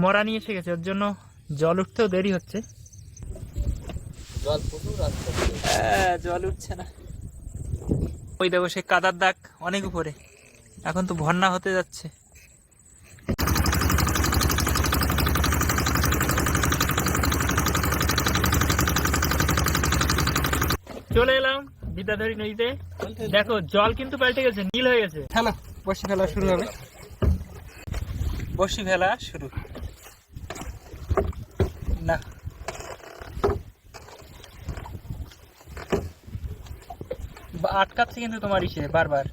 মরা নিয়ে এসে গেছে, ওর জন্য জল উঠতেও দেরি হচ্ছে। জল উঠছে না। ওই দেখো সে কাদার দাগ অনেক উপরে, এখন তো বন্যা হতে যাচ্ছে। চলে এলাম বিদ্যাধরী নদীতে। দেখো জল কিন্তু পাল্টে গেছে, নীল হয়ে গেছে। ফেলা, বসি ফেলা শুরু হবে। বসি ফেলা শুরু না, আটকাচ্ছে কিন্তু তোমার ইসে বারবার,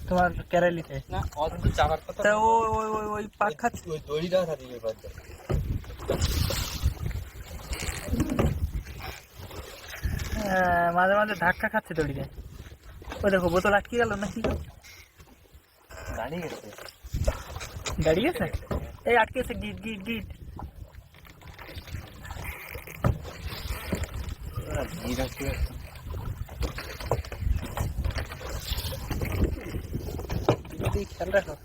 তোমার কেরালিতে না অত চাপার কথা। ওই ওই ওই ওই পাক খাচ্ছে, ওই দড়িটা হারিয়ে গেছে। মাঝে মাঝে ধাক্কা খাচ্ছে দড়িতে। ওই দেখো বোতল আটকে গেল না, কি দাঁড়িয়ে গেছে, দাঁড়িয়ে গেছে, এই আটকে গেছে। গিট গিট গিট খেয়াল রাখো।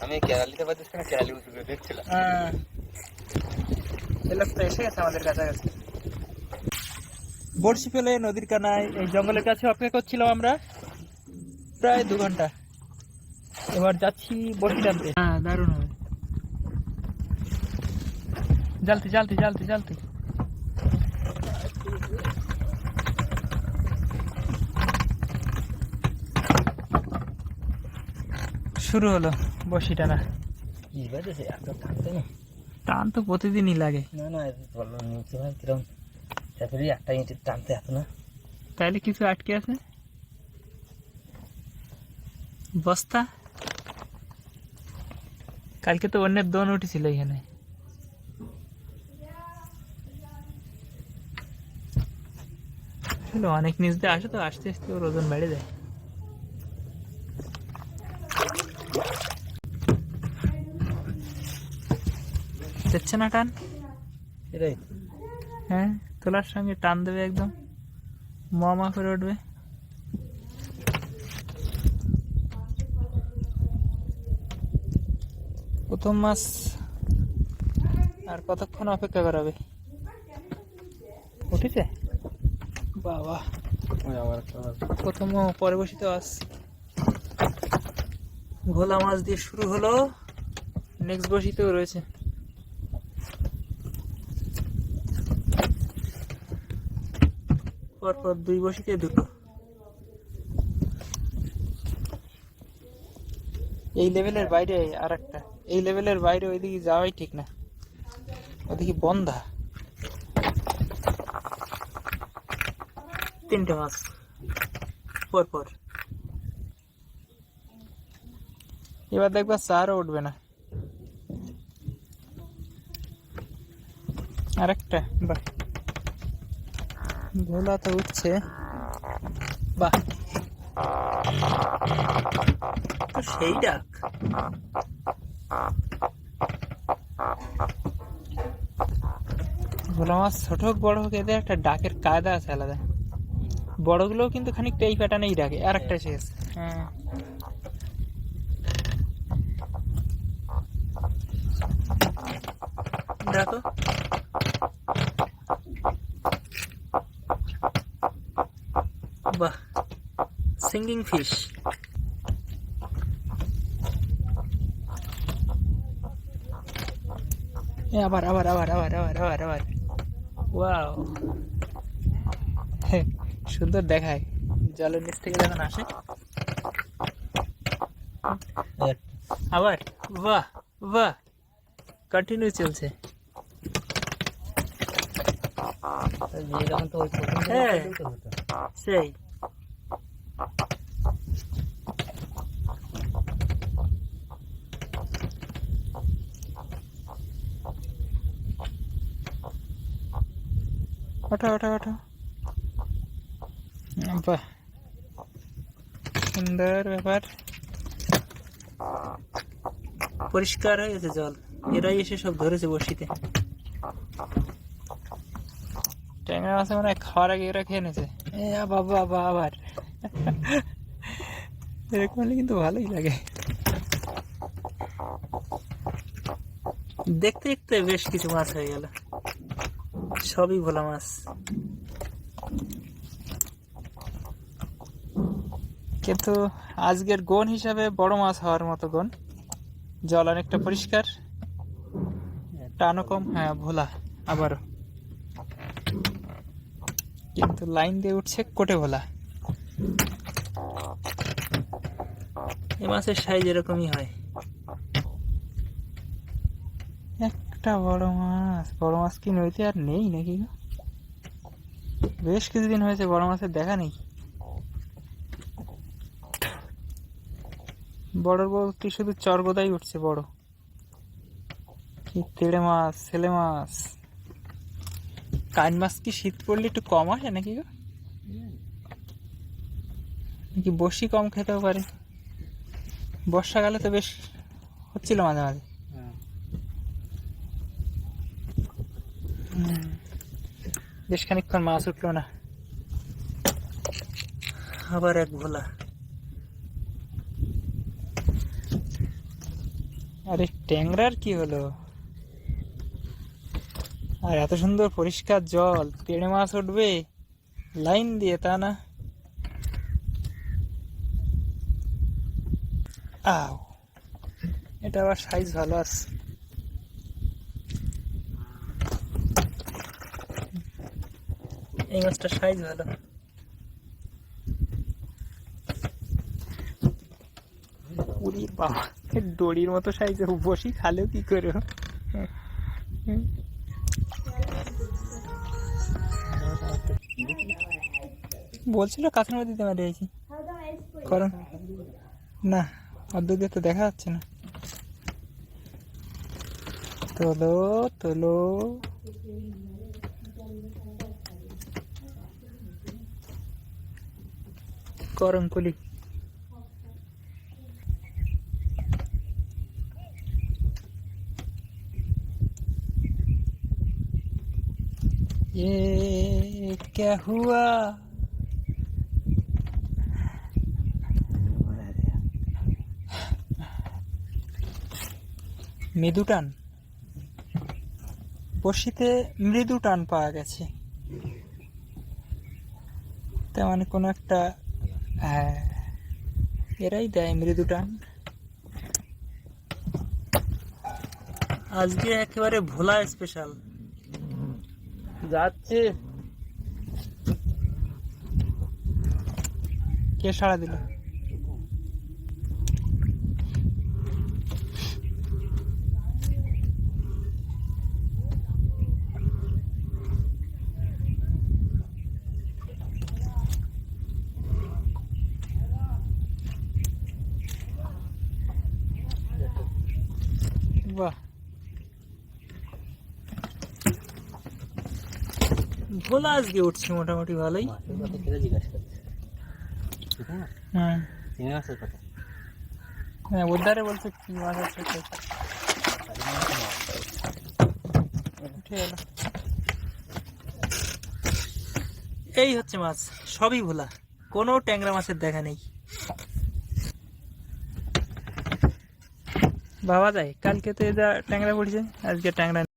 আমি কেরালিতে পাচ্ছি না, কেরালি উঁচু করে দেখছিলাম। এলাক তো এসে গেছে আমাদের কাছাকাছি। বড়শি ফেলে নদীর কানায় এই জঙ্গলের কাছে অপেক্ষা করছিলাম আমরা প্রায় 2 ঘন্টা। এবার যাচ্ছি বড়শি টানতে। দারুণ হবে। জ্বালতে জ্বালতে জ্বালতে জ্বালতে শুরু হলো বড়শি টানা। কি বাজেছে এত টানতে না? টান তো প্রতিদিনই লাগে। না না, বললো নিচে ভাই কিরম তারপরে একটা ইঁট টানতে এত না। তাইলে কিছু আটকে আছে, বস্তা। কালকে তো অন্যের দোন উঠেছিল এখানে। অনেক নিচ দিয়ে আসে তো, আস্তে আস্তে ওর ওজন বেড়ে যায়। দেখছে না টান? এটাই হ্যাঁ, তোলার সঙ্গে টান দেবে, একদম মা করে উঠবে। প্রথম মাছ আর কতক্ষণ অপেক্ষা করাবে? উঠেছে বাবা, প্রথম পরে বসিতে আস। ভোলা মাছ দিয়ে শুরু হলো, নেক্সট বসিতেও রয়েছে। পরপর 2 বসিতে 2টো। এই লেভেলের বাইরে আর একটা, এই লেভেলের বাইরে ওইদিকে যাওয়াই ঠিক না, ওদিকে বন্ধা। 3টে মাছ পরপর। এবার দেখবা চারও উঠবে না। আরেকটা, বাহ, ভোলা তো উঠছে, বাহ, সেই ডাক। ভোলা মাছ ছোট হোক বড় হোক, এদের একটা ডাকের কায়দা আছে আলাদা। বড়গুলো কিন্তু খানিকটা এই প্যাটার্নেই ডাকে। আর একটা এসে গেছে। হ্যাঁ, দেখো বাহ, সিঙ্গিং ফিশ। আবার আবার আবার আবার আবার আবার আবার, ওয়াও, সুন্দর দেখায় জলের নিচ থেকে যখন আসে। আবার বাহ বাহ, কন্টিনিউ চলছে। হ্যাঁ সেই ওঠো ওঠো ওঠো, বাহ, সুন্দর ব্যাপার। পরিষ্কার হয়ে গেছে জল, এরাই এসে সব ধরেছে বসিতে। ট্যাংরা মাছে মানে খাওয়ার আগে এরা খেয়ে নিয়েছে। বাবা বাবা, আবার এরকম হলে কিন্তু ভালোই লাগে। দেখতে দেখতে বেশ কিছু মাছ হয়ে গেল, সবই ভোলা মাছ। কিন্তু আজকের গন হিসাবে বড় মাছ হওয়ার মতো গন, জল অনেকটা পরিষ্কার, টানও কম। হ্যাঁ ভোলা আবারও, কিন্তু লাইন দিয়ে উঠছে কোটে ভোলা। এ মাছের সাইজ এরকমই হয়। একটা বড় মাছ কি নইতে আর নেই নাকি গো? বেশ কিছুদিন হয়েছে বড় মাছের দেখা নেই। বড় বলতে শুধু চরগোদাই উঠছে বড়। কি তেড়ে মাছ, ছেলে মাছ। কান মাছ কি শীত পড়লে একটু কম আসে নাকি গো? নাকি বসি কম খেতেও পারে? বর্ষাকালে তো বেশ হচ্ছিল মাঝে মাঝে। বেশ খানিকক্ষণ মাছ উঠলো না, আবার এক ভোলা। আরে ট্যাংরার কি হলো? আর এত সুন্দর পরিষ্কার জল, তেড়ে মাছ উঠবে লাইন দিয়ে, তা না? আও, এটা আবার সাইজ ভালো আছে। এই মাছটা সাইজ ভালো। উরি বাবা, দড়ির মতো সাইজে বসি খালেও কি করে? বলছিল কাছের মধ্যে দিতে মারি আছি, কারণ না অর্ধেক দিয়ে তো দেখা যাচ্ছে না। তোলো তোলো, করমকুলি। ये क्या हुआ? মৃদু টান, বড়শিতে মৃদু টান পাওয়া গেছে। তার মানে কোনো একটা, হ্যাঁ এরাই দেয় মৃদু টান। আজকে একেবারে ভোলা স্পেশাল যাচ্ছে। কে সাড়া দিল? বাহ, ভোলা আজকে উঠছে মোটামুটি ভালোই। হ্যাঁ হ্যাঁ, ওধারে বলছে কি মাছ আছে। উঠে গেল। এই হচ্ছে মাছ, সবই ভোলা, কোনো ট্যাংরা মাছের দেখা নেই। ভাবা যায় কালকে তো এটা ট্যাংরা পড়ছে, আজকে ট্যাংরা